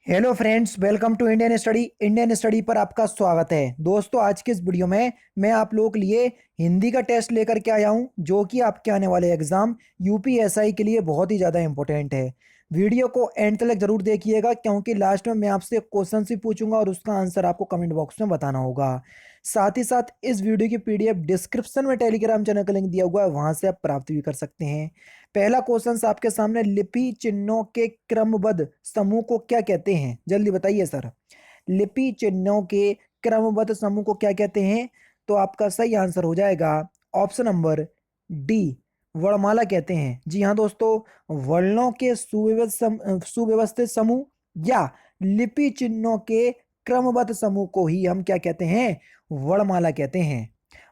Hello friends, welcome to Indian Study पर आपका स्वागत है। दोस्तों, आज के इस वीडियो में मैं आप लोगों के लिए हिंदी का टेस्ट लेकर के आया हूं, जो कि आपके आने वाले एग्जाम यूपीएसआई के लिए बहुत ही ज़्यादा इंपॉर्टेंट है। वीडियो को एंड तक जरूर देखिएगा, क्योंकि लास्ट में मैं आपसे क्वेश्चन भी पूछूंगा और उसका आंसर आपको कमेंट बॉक्स में बताना होगा। साथ ही साथ इस वीडियो की पीडीएफ डिस्क्रिप्शन में टेलीग्राम चैनल का लिंक दिया हुआ है, वहां से आप प्राप्त भी कर सकते हैं। पहला क्वेश्चन आपके सामने, लिपि चिन्हों के क्रमबद्ध समूह को क्या कहते हैं? जल्दी बताइए सर। लिपि चिन्हों के क्रमबद्ध समूह को क्या कहते हैं? तो आपका सही आंसर हो जाएगा ऑप्शन नंबर डी, वर्णमाला कहते हैं। जी हाँ दोस्तों, वर्णों के सुव्यवस्थित समूह या लिपि चिन्हों के क्रमबद्ध समूह को ही हम क्या कहते हैं? वर्णमाला कहते हैं।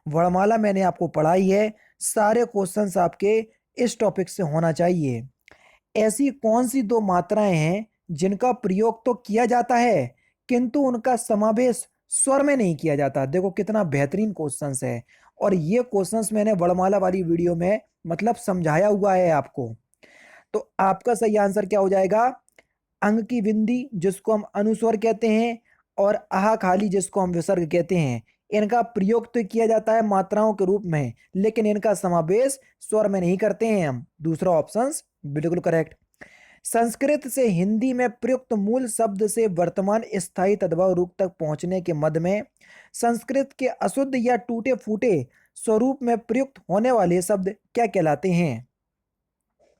वर्णमाला मैंने आपको पढ़ाई है, सारे क्वेश्चंस आपके इस टॉपिक से होना चाहिए। ऐसी कौन सी दो मात्राएं हैं जिनका प्रयोग तो किया जाता है, किंतु उनका समावेश स्वर में नहीं किया जाता? देखो कितना बेहतरीन क्वेश्चंस है, और ये क्वेश्चंस मैंने वर्णमाला वाली वीडियो में मतलब समझाया हुआ है आपको। तो आपका सही आंसर क्या हो जाएगा? अंग की बिंदी, जिसको हम अनुस्वर कहते हैं, और आहा खाली, जिसको हम विसर्ग कहते हैं। इनका प्रयोग तो किया जाता है मात्राओं के रूप में, लेकिन इनका समावेश स्वर में नहीं करते हैं हम। दूसरा ऑप्शन बिल्कुल करेक्ट। संस्कृत से हिंदी में प्रयुक्त मूल शब्द से वर्तमान स्थायी तद्भव रूप तक पहुंचने के मध्य में संस्कृत के अशुद्ध या टूटे फूटे स्वरूप में प्रयुक्त होने वाले शब्द क्या कहलाते हैं?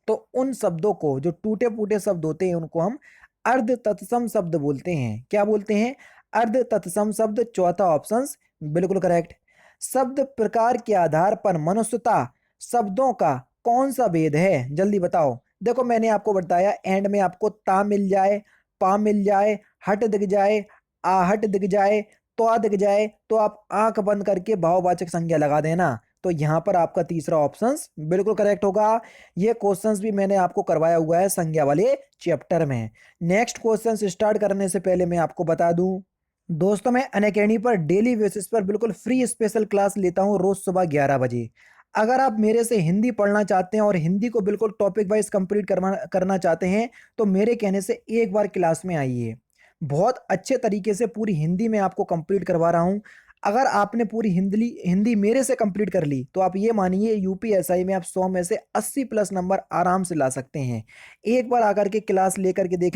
तो उन शब्दों को, जो टूटे फूटे शब्द होते हैं, उनको हम अर्ध तत्सम शब्द बोलते हैं। क्या बोलते हैं? अर्ध तत्सम शब्द। चौथा ऑप्शन बिल्कुल करेक्ट। शब्द प्रकार के आधार पर मनुष्यता शब्दों का कौन सा भेद है? जल्दी बताओ। देखो मैंने आपको बताया, एंड में आपको ता मिल जाए, पा मिल जाए, हट दिख जाए, आहट दिख जाए, तो दिख जाए, तो आप आंख बंद करके भाववाचक संज्ञा लगा देना। तो यहां पर आपका तीसरा ऑप्शन बिल्कुल करेक्ट होगा। ये क्वेश्चंस भी मैंने आपको करवाया हुआ है संज्ञा वाले चैप्टर में। नेक्स्ट क्वेश्चन स्टार्ट करने से पहले मैं आपको बता दूं, दोस्तों मैं अनअकैडमी पर डेली बेसिस पर बिल्कुल फ्री स्पेशल क्लास लेता हूं, रोज सुबह 11 बजे। अगर आप मेरे से हिंदी पढ़ना चाहते हैं और हिंदी को बिल्कुल टॉपिक वाइज कंप्लीट करना चाहते हैं, तो मेरे कहने से एक बार क्लास में आइए। बहुत अच्छे तरीके से पूरी हिंदी में आपको कंप्लीट करवा रहा हूं। अगर आपने पूरी हिंदी हिंदी मेरे से कंप्लीट कर ली, तो आप ये मानिए यूपीएसआई में आप 100 में से 80 प्लस नंबर आराम से ला सकते हैं। एक बार आकर के क्लास लेकर के देख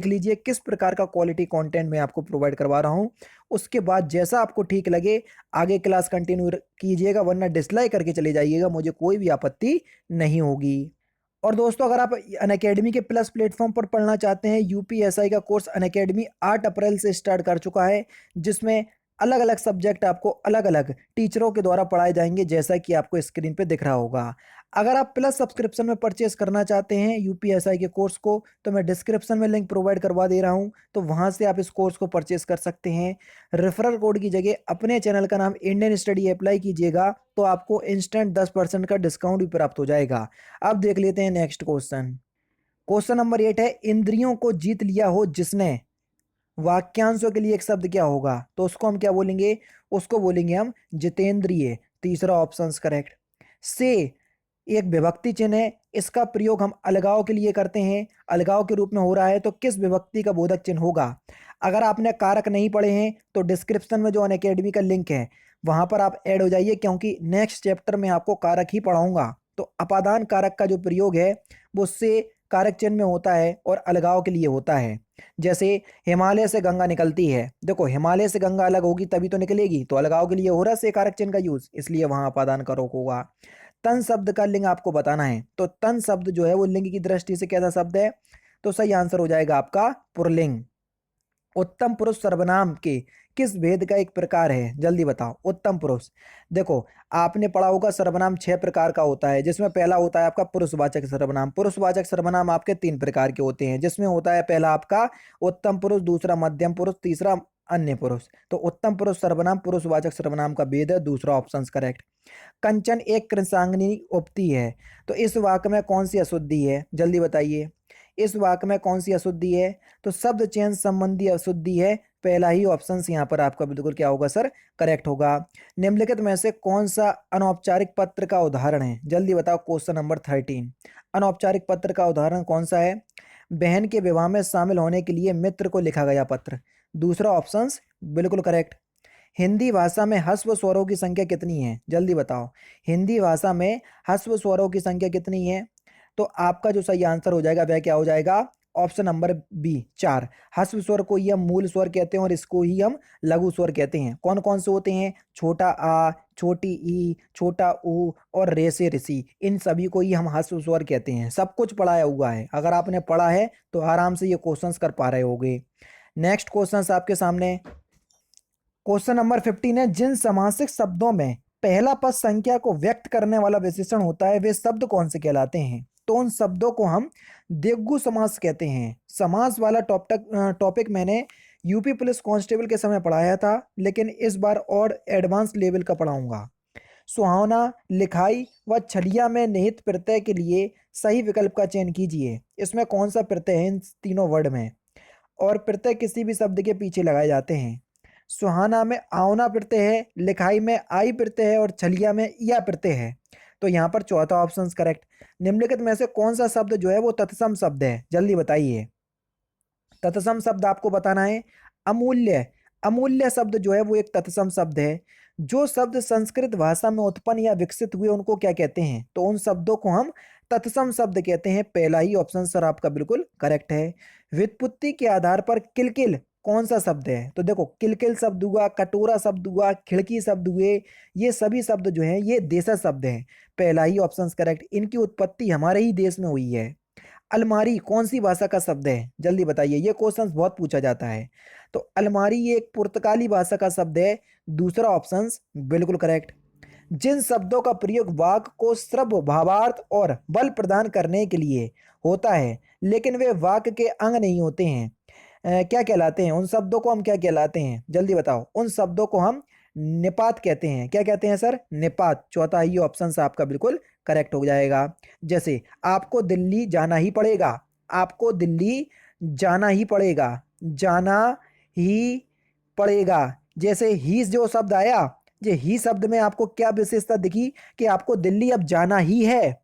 लीजिए किस प्रकार का क्वालिटी कंटेंट मैं आपको प्रोवाइड करवा रहा हूँ। उसके बाद जैसा आपको ठीक लगे आगे क्लास कंटिन्यू कीजिएगा, वरना डिसलाइक करके चले जाइएगा, मुझे कोई भी आपत्ति नहीं होगी। और दोस्तों, अगर आप अनअकैडमी के प्लस प्लेटफॉर्म पर पढ़ना चाहते हैं, यूपीएसआई का कोर्स अनअकैडमी 8 अप्रैल से स्टार्ट कर चुका है, जिसमें अलग अलग सब्जेक्ट आपको अलग अलग टीचरों के द्वारा पढ़ाए जाएंगे, जैसा कि आपको स्क्रीन पे दिख रहा होगा। अगर आप प्लस सब्सक्रिप्शन में परचेस करना चाहते हैं यूपीएसआई के कोर्स को, तो मैं डिस्क्रिप्शन में लिंक प्रोवाइड करवा दे रहा हूं, तो वहां से आप इस कोर्स को परचेस कर सकते हैं। रेफरल कोड की जगह अपने चैनल का नाम इंडियन स्टडी अप्लाई कीजिएगा, तो आपको इंस्टेंट 10% का डिस्काउंट भी प्राप्त हो जाएगा। अब देख लेते हैं नेक्स्ट क्वेश्चन। क्वेश्चन नंबर 8 है, इंद्रियों को जीत लिया हो जिसने, वाक्यांशों के लिए एक शब्द क्या होगा? तो उसको हम क्या बोलेंगे? उसको बोलेंगे हम जितेंद्रिय। तीसरा ऑप्शन करेक्ट। से एक विभक्ति चिन्ह है, इसका प्रयोग हम अलगाव के लिए करते हैं, अलगाव के रूप में हो रहा है, तो किस विभक्ति का बोधक चिन्ह होगा? अगर आपने कारक नहीं पढ़े हैं, तो डिस्क्रिप्शन में जो अनअकैडमी का लिंक है वहां पर आप ऐड हो जाइए, क्योंकि नेक्स्ट चैप्टर में आपको कारक ही पढ़ाऊंगा। तो अपादान कारक का जो प्रयोग है वो से कारक चिन्ह में होता है और अलगाव के लिए होता है। जैसे हिमालय से गंगा निकलती है, देखो हिमालय से गंगा अलग होगी तभी तो निकलेगी, तो अलगाव के लिए हो रहा है से कारक चिन्ह का यूज, इसलिए वहां अपादान कारक होगा। तन शब्द का लिंग आपको बताना है, तो तन शब्द जो है वो लिंग की दृष्टि से कैसा शब्द है? तो सही आंसर हो जाएगा आपका पुरलिंग। उत्तम पुरुष सर्वनाम के किस भेद का एक प्रकार है? जल्दी बताओ। उत्तम पुरुष, देखो आपने पढ़ा होगा सर्वनाम 6 प्रकार का होता है, जिसमें पहला होता है आपका पुरुषवाचक सर्वनाम। पुरुषवाचक सर्वनाम आपके 3 प्रकार के होते हैं, जिसमें होता है पहला आपका उत्तम पुरुष, दूसरा मध्यम पुरुष, तीसरा अन्य पुरुष। तो उत्तम पुरुष सर्वनाम पुरुषवाचक सर्वनाम का भेद है, दूसरा ऑप्शन करेक्ट। कंचन एक कृषांगनी उक्ति है, तो इस वाक्य में कौन सी अशुद्धि है? जल्दी बताइए, इस वाक्य में कौन सी अशुद्धि है? तो शब्द चयन संबंधी अशुद्धि है, पहला ही ऑप्शन यहाँ पर आपका बिल्कुल क्या होगा सर? करेक्ट होगा। निम्नलिखित में से कौन सा अनौपचारिक पत्र का उदाहरण है? जल्दी बताओ। क्वेश्चन नंबर 13, अनौपचारिक पत्र का उदाहरण कौन सा है? बहन के विवाह में शामिल होने के लिए मित्र को लिखा गया पत्र। दूसरा ऑप्शन बिल्कुल करेक्ट। हिंदी भाषा में ह्रस्व स्वरों की संख्या कितनी है, जल्दी बताओ। हिंदी भाषा में ह्रस्व स्वरों की संख्या कितनी है? तो आपका जो सही आंसर हो जाएगा वह क्या हो जाएगा? Option number B 4। ह्रस्व स्वर को ही हम मूल स्वर कहते हैं और इसको ही हम लघु स्वर कहते हैं। कौन कौन से होते हैं? छोटा आ, छोटी ई, छोटा ऊ और रे से ऋषि, इन सभी को ही हम ह्रस्व स्वर कहते हैं। सब कुछ पढ़ाया हुआ है, अगर आपने पढ़ा है तो आराम से ये क्वेश्चंस कर पा रहे होगे। नेक्स्ट क्वेश्चंस आपके सामने। क्वेश्चन नंबर 15 है, जिन समासिक शब्दों में पहला पद संख्या को व्यक्त करने वाला विशेषण होता है वे शब्द कौन से कहलाते हैं? तो उन शब्दों को हम द्विगु समास कहते हैं। समास वाला टॉपिक मैंने यूपी पुलिस कांस्टेबल के समय पढ़ाया था, लेकिन इस बार और एडवांस लेवल का पढ़ाऊंगा। सुहावना, लिखाई व छलिया में निहित प्रत्यय के लिए सही विकल्प का चयन कीजिए। इसमें कौन सा प्रत्यय है इन तीनों वर्ड में? और प्रत्यय किसी भी शब्द के पीछे लगाए जाते हैं। सुहाना में आवना प्रत्यय है, लिखाई में आई प्रत्यय है और छलिया में या प्रत्यय है। तो यहाँ पर चौथा ऑप्शन करेक्ट। निम्नलिखित में से कौन सा शब्द जो है वो तत्सम शब्द है, जल्दी बताइए। तत्सम शब्द आपको बताना है। अमूल्य, अमूल्य शब्द जो है वो एक तत्सम शब्द है। जो शब्द संस्कृत भाषा में उत्पन्न या विकसित हुए उनको क्या कहते हैं? तो उन शब्दों को हम तत्सम शब्द कहते हैं। पहला ही ऑप्शन सर आपका बिल्कुल करेक्ट है। व्युत्पत्ति के आधार पर किलकिल कौन सा शब्द है? तो देखो, किलकिल शब्द हुआ, कटोरा शब्द हुआ, खिड़की शब्द हुए, ये सभी शब्द जो हैं ये देशज शब्द हैं। पहला ही ऑप्शन करेक्ट। इनकी उत्पत्ति हमारे ही देश में हुई है। अलमारी कौन सी भाषा का शब्द है, जल्दी बताइए, ये क्वेश्चन बहुत पूछा जाता है। तो अलमारी ये एक पुर्तगाली भाषा का शब्द है। दूसरा ऑप्शन बिल्कुल करेक्ट। जिन शब्दों का प्रयोग वाक्य को श्रव्य, भावार्थ और बल प्रदान करने के लिए होता है लेकिन वे वाक्य के अंग नहीं होते हैं, क्या कहलाते हैं? उन शब्दों को हम क्या कहलाते हैं, जल्दी बताओ। उन शब्दों को हम निपात कहते हैं। क्या कहते हैं सर? निपात। चौथा ही ऑप्शन आपका बिल्कुल करेक्ट हो जाएगा। जैसे आपको दिल्ली जाना ही पड़ेगा, आपको दिल्ली जाना ही पड़ेगा, जाना ही पड़ेगा। जैसे ही जो शब्द आया, ये ही शब्द में आपको क्या विशेषता दिखी कि आपको दिल्ली अब जाना ही है।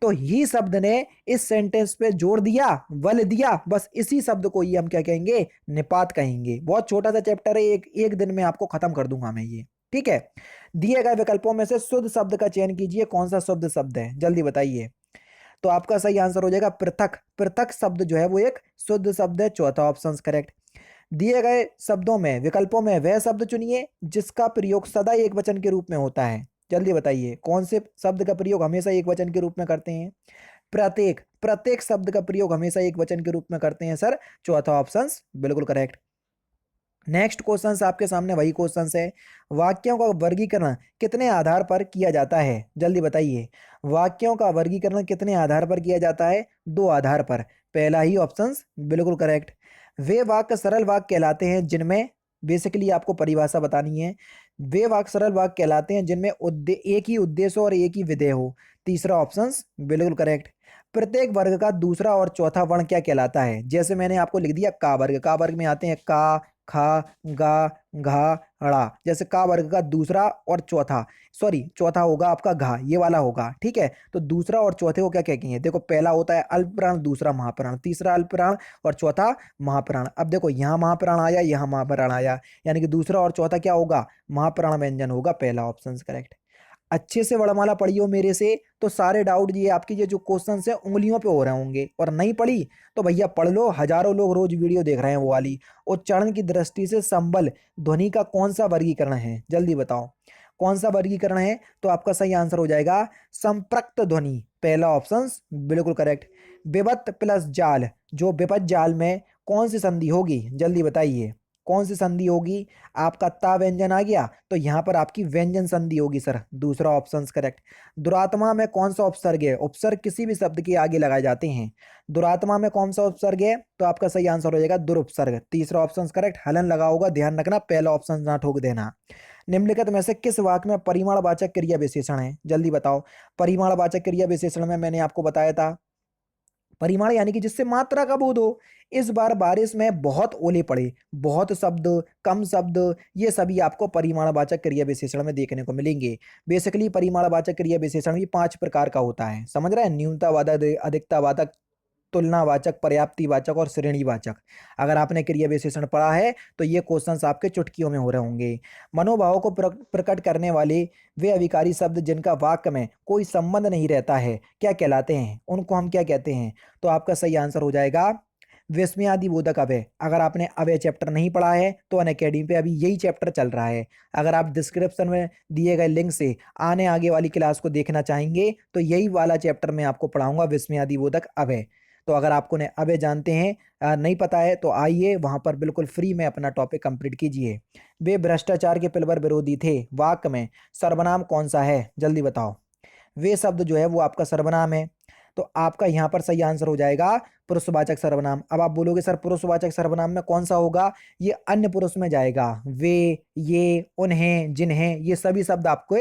तो ही शब्द ने इस सेंटेंस पे जोड़ दिया, बल दिया। बस इसी शब्द को ही हम क्या कहेंगे? निपात कहेंगे। बहुत छोटा सा चैप्टर है, एक दिन में आपको खत्म कर दूंगा मैं ये, ठीक है। दिए गए विकल्पों में से शुद्ध शब्द का चयन कीजिए। कौन सा शुद्ध शब्द है, जल्दी बताइए। तो आपका सही आंसर हो जाएगा पृथक। पृथक शब्द जो है वो एक शुद्ध शब्द है। चौथा ऑप्शन करेक्ट। दिए गए शब्दों में, विकल्पों में वह शब्द चुनिए जिसका प्रयोग सदा एक वचन के रूप में होता है। जल्दी बताइए, कौन से शब्द का प्रयोग हमेशा एक वचन के रूप में करते हैं? प्रत्येक, प्रत्येक शब्द का प्रयोग हमेशा एक वचन के रूप में करते हैं सर। चौथा ऑप्शन बिल्कुल करेक्ट। नेक्स्ट क्वेश्चन आपके सामने वही क्वेश्चन है। वाक्यों का वर्गीकरण कितने आधार पर किया जाता है, जल्दी बताइए। वाक्यों का वर्गीकरण कितने आधार पर किया जाता है? दो आधार पर। पहला ही ऑप्शन बिल्कुल करेक्ट। वे वाक्य सरल वाक्य कहलाते हैं जिनमें, बेसिकली आपको परिभाषा बतानी है। वे वाक्य सरल वाक्य कहलाते हैं जिनमें एक ही उद्देश्य और एक ही विधेय हो। तीसरा ऑप्शन बिल्कुल करेक्ट। प्रत्येक वर्ग का दूसरा और चौथा वर्ण क्या कहलाता है? जैसे मैंने आपको लिख दिया का वर्ग। का वर्ग में आते हैं का, खा, गा, घा, ड़ा। जैसे का वर्ग का दूसरा और चौथा, सॉरी चौथा होगा आपका घा, ये वाला होगा, ठीक है। तो दूसरा और चौथे को क्या कहेंगे? देखो, पहला होता है अल्पप्राण, दूसरा महाप्राण, तीसरा अल्पप्राण और चौथा महाप्राण। अब देखो, यहाँ महाप्राण आया, यहाँ महाप्राण आया, यानी कि दूसरा और चौथा क्या होगा? महाप्राण व्यंजन होगा। पहला ऑप्शन करेक्ट। अच्छे से वर्णमाला पढ़ियो मेरे से, तो सारे डाउट ये आपकी ये जो क्वेश्चन है उंगलियों पे हो रहे होंगे। और नहीं पढ़ी तो भैया पढ़ लो, हजारों लोग रोज वीडियो देख रहे हैं वो वाली। उच्चारण की दृष्टि से संबल ध्वनि का कौन सा वर्गीकरण है, जल्दी बताओ। कौन सा वर्गीकरण है? तो आपका सही आंसर हो जाएगा संप्रक्त ध्वनि। पहला ऑप्शन बिल्कुल करेक्ट। विभक्त प्लस जाल, जो विपत जाल में कौन सी संधि होगी, जल्दी बताइए। कौन सी संधि होगी? आपका ता व्यंजन आ गया, तो यहाँ पर आपकी व्यंजन संधि होगी सर। दूसरा ऑप्शन करेक्ट। दुरात्मा में कौन सा उपसर्ग है? उपसर्ग किसी भी शब्द के आगे लगाए जाते हैं। दुरात्मा में कौन सा उपसर्ग है? तो आपका सही आंसर हो जाएगा दुरुपसर्ग। तीसरा ऑप्शन करेक्ट। हलन लगा होगा, ध्यान रखना, पहला ऑप्शन ना ठोक देना। निम्नलिखित में से किस वाक्य में परिमाणवाचक क्रिया विशेषण है, जल्दी बताओ। परिमाणवाचक क्रिया विशेषण में मैंने आपको बताया था, परिमाण यानी कि जिससे मात्रा का बोध हो। इस बार बारिश में बहुत ओले पड़े। बहुत शब्द, कम शब्द, ये सभी आपको परिमाणवाचक क्रिया विशेषण में देखने को मिलेंगे। बेसिकली परिमाणवाचक क्रिया विशेषण भी 5 प्रकार का होता है, समझ रहे हैं? न्यूनतावादक, अधिकतावादक, तुलनावाचक, पर्याप्तिवाचक और श्रेणीवाचक। अगर आपने क्रिया विशेषण पढ़ा है तो ये क्वेश्चंस आपके चुटकियों में हो रहे होंगे। मनोभावों को प्रकट करने वाले वे अभिकारी शब्द जिनका वाक्य में कोई संबंध नहीं रहता है क्या कहलाते हैं, उनको हम क्या कहते हैं? तो आपका सही आंसर हो जाएगा विस्मयादिबोधक अभय। अगर आपने अभय चैप्टर नहीं पढ़ा है तो अनअकैडमी पे अभी यही चैप्टर चल रहा है। अगर आप डिस्क्रिप्शन में दिए गए लिंक से आगे वाली क्लास को देखना चाहेंगे तो यही वाला चैप्टर मैं आपको पढ़ाऊंगा, विस्मयादिबोधक अभय। तो अगर आपको ने अभय जानते हैं, नहीं पता है, तो आइए वहां पर बिल्कुल फ्री में अपना टॉपिक कंप्लीट कीजिए। वे भ्रष्टाचार के पिलवर विरोधी थे, वाक्य में सर्वनाम कौन सा है, जल्दी बताओ। वे शब्द जो है वो आपका सर्वनाम है, तो आपका यहाँ पर सही आंसर हो जाएगा पुरुषवाचक सर्वनाम। अब आप बोलोगे सर पुरुषवाचक सर्वनाम में कौन सा होगा? ये अन्य पुरुष में जाएगा। वे, ये, उन्हें, जिन्हें, ये सभी शब्द आपको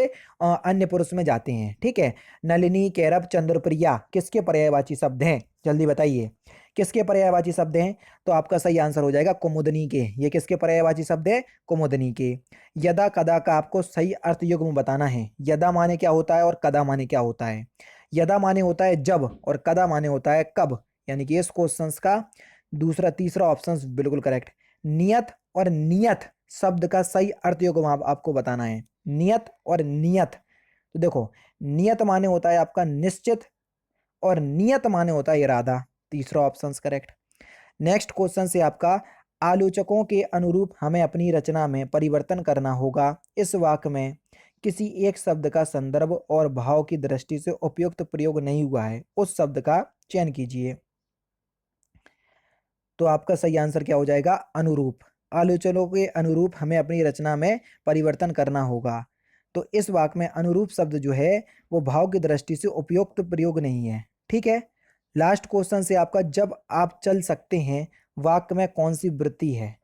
अन्य पुरुष में जाते हैं। ठीक है। नलिनी, कैरब, चंद्रप्रिया किसके पर्यायवाची शब्द हैं? जल्दी बताइए किसके पर्यायवाची शब्द हैं? तो आपका सही आंसर हो जाएगा कुमुदनी के। ये किसके पर्यायवाची शब्द है? कुमुदनी के। यदा कदा का आपको सही अर्थ युग्म बताना है। यदा माने क्या होता है और कदा माने क्या होता है? यदा माने होता है जब और कदा माने होता है कब, यानी कि इस क्वेश्चंस का दूसरा तीसरा ऑप्शन बिल्कुल करेक्ट। नियत और नियत शब्द का सही अर्थ युग्म आपको बताना है। नियत और नियत, तो देखो नियत माने होता है आपका निश्चित और नियत माने होता है इरादा। तीसरा ऑप्शन करेक्ट। नेक्स्ट क्वेश्चन से आपका आलोचकों के अनुरूप हमें अपनी रचना में परिवर्तन करना होगा। इस वाक्य में किसी एक शब्द का संदर्भ और भाव की दृष्टि से उपयुक्त प्रयोग नहीं हुआ है, उस शब्द का चयन कीजिए। तो आपका सही आंसर क्या हो जाएगा? अनुरूप। आलोचकों के अनुरूप हमें अपनी रचना में परिवर्तन करना होगा। तो इस वाक्य में अनुरूप शब्द जो है वो भाव की दृष्टि से उपयुक्त प्रयोग नहीं है। ठीक है। लास्ट क्वेश्चन से आपका जब आप चल सकते हैं वाक्य में कौन सी वृत्ति है?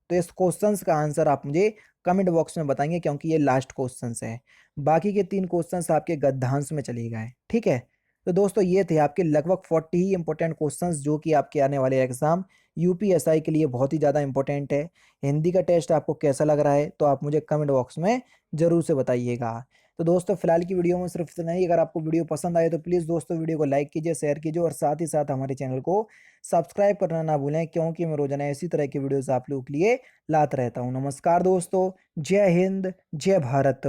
तो इस क्वेश्चंस का आंसर आप मुझे कमेंट बॉक्स में बताएंगे, क्योंकि ये लास्ट क्वेश्चंस है। बाकी के 3 क्वेश्चंस आपके गद्यांश में चले गए। ठीक है। तो दोस्तों ये थे आपके लगभग 40 ही इंपॉर्टेंट क्वेश्चंस जो कि आपके आने वाले एग्जाम यूपीएसआई के लिए बहुत ही ज़्यादा इंपॉर्टेंट है। हिंदी का टेस्ट आपको कैसा लग रहा है तो आप मुझे कमेंट बॉक्स में ज़रूर से बताइएगा। तो दोस्तों फिलहाल की वीडियो में सिर्फ इतना ही। अगर आपको वीडियो पसंद आए तो प्लीज़ दोस्तों वीडियो को लाइक कीजिए, शेयर कीजिए और साथ ही साथ हमारे चैनल को सब्सक्राइब करना ना भूलें, क्योंकि मैं रोजाना इसी तरह की वीडियोस आप लोगों के लिए लाता रहता हूँ। नमस्कार दोस्तों, जय हिंद, जय भारत।